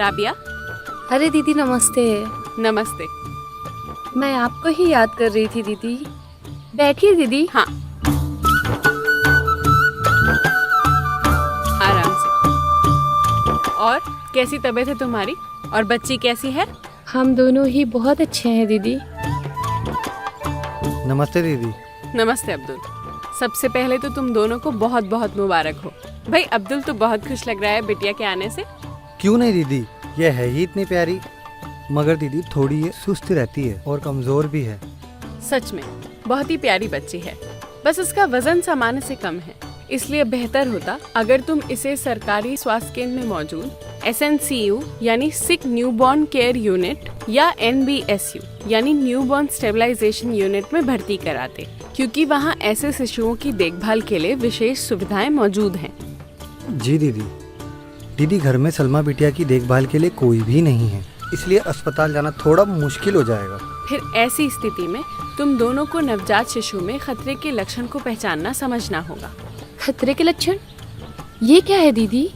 राबिया। अरे दीदी नमस्ते। नमस्ते। मैं आपको ही याद कर रही थी दीदी। बैठिए दीदी। हाँ, आराम से। और कैसी तबीयत है तुम्हारी? और बच्ची कैसी है? हम दोनों ही बहुत अच्छे हैं दीदी। नमस्ते दीदी। नमस्ते अब्दुल। सबसे पहले तो तुम दोनों को बहुत बहुत मुबारक हो। भाई अब्दुल तो बहुत खुश लग रहा है बिटिया के आने से। क्यों नहीं दीदी, ये है ही इतनी प्यारी। मगर दीदी थोड़ी ये सुस्त रहती है और कमजोर भी है। सच में बहुत ही प्यारी बच्ची है, बस इसका वजन सामान्य से कम है। इसलिए बेहतर होता अगर तुम इसे सरकारी स्वास्थ्य केंद्र में मौजूद SNCU यानी सिक न्यूबॉर्न केयर यूनिट या NBSU यानी न्यूबॉर्न स्टेबलाइजेशन यूनिट में भर्ती कराते, क्योंकि वहाँ ऐसे शिशुओं की देखभाल के लिए विशेष सुविधाएं मौजूद हैं। जी दीदी। दीदी घर में सलमा बिटिया की देखभाल के लिए कोई भी नहीं है, इसलिए अस्पताल जाना थोड़ा मुश्किल हो जाएगा। फिर ऐसी स्थिति में तुम दोनों को नवजात शिशु में खतरे के लक्षण को पहचानना समझना होगा। खतरे के लक्षण? ये क्या है दीदी?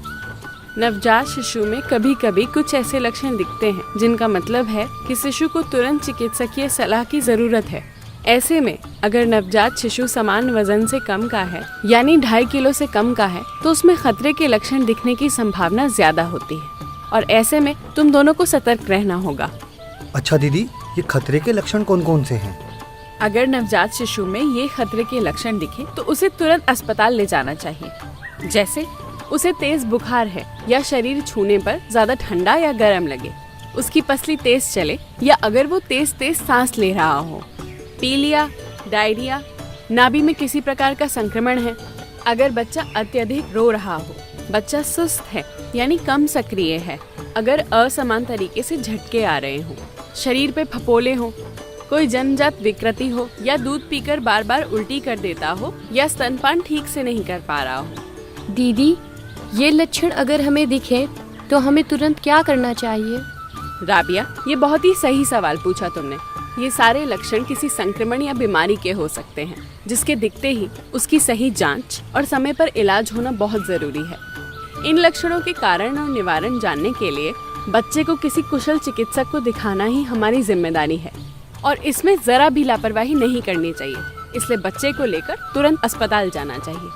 नवजात शिशु में कभी कभी कुछ ऐसे लक्षण दिखते हैं जिनका मतलब है कि शिशु को तुरंत चिकित्सकीय सलाह की जरूरत है। ऐसे में अगर नवजात शिशु समान वजन से कम का है यानी 2.5 किलो से कम का है तो उसमें खतरे के लक्षण दिखने की संभावना ज्यादा होती है और ऐसे में तुम दोनों को सतर्क रहना होगा। अच्छा दीदी, ये खतरे के लक्षण कौन कौन से हैं? अगर नवजात शिशु में ये खतरे के लक्षण दिखे तो उसे तुरंत अस्पताल ले जाना चाहिए। जैसे उसे तेज बुखार है या शरीर छूने पर ज्यादा ठंडा या गर्म लगे, उसकी पसली तेज चले या अगर वो तेज तेज सांस ले रहा हो, पीलिया, डायरिया, नाभि में किसी प्रकार का संक्रमण है, अगर बच्चा अत्यधिक रो रहा हो, बच्चा सुस्त है यानी कम सक्रिय है, अगर असमान तरीके से झटके आ रहे हों, शरीर पे फपोले हो, कोई जन्मजात विकृति हो या दूध पीकर बार बार उल्टी कर देता हो या स्तनपान ठीक से नहीं कर पा रहा हो। दीदी ये लक्षण अगर हमें दिखे तो हमें तुरंत क्या करना चाहिए? राबिया, ये बहुत ही सही सवाल पूछा तुमने। ये सारे लक्षण किसी संक्रमण या बीमारी के हो सकते हैं, जिसके दिखते ही उसकी सही जांच और समय पर इलाज होना बहुत जरूरी है। इन लक्षणों के कारण और निवारण जानने के लिए बच्चे को किसी कुशल चिकित्सक को दिखाना ही हमारी जिम्मेदारी है और इसमें जरा भी लापरवाही नहीं करनी चाहिए। इसलिए बच्चे को लेकर तुरंत अस्पताल जाना चाहिए।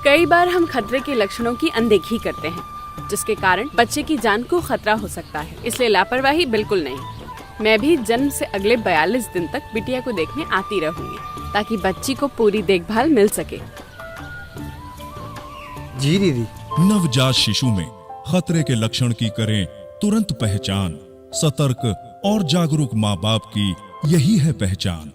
कई बार हम खतरे के लक्षणों की अनदेखी करते हैं, जिसके कारण बच्चे की जान को खतरा हो सकता है। इसलिए लापरवाही बिल्कुल नहीं। मैं भी जन्म से अगले 42 दिन तक बिटिया को देखने आती रहूंगी ताकि बच्ची को पूरी देखभाल मिल सके। जी दीदी। नवजात शिशु में खतरे के लक्षण की करें तुरंत पहचान। सतर्क और जागरूक माँ बाप की यही है पहचान।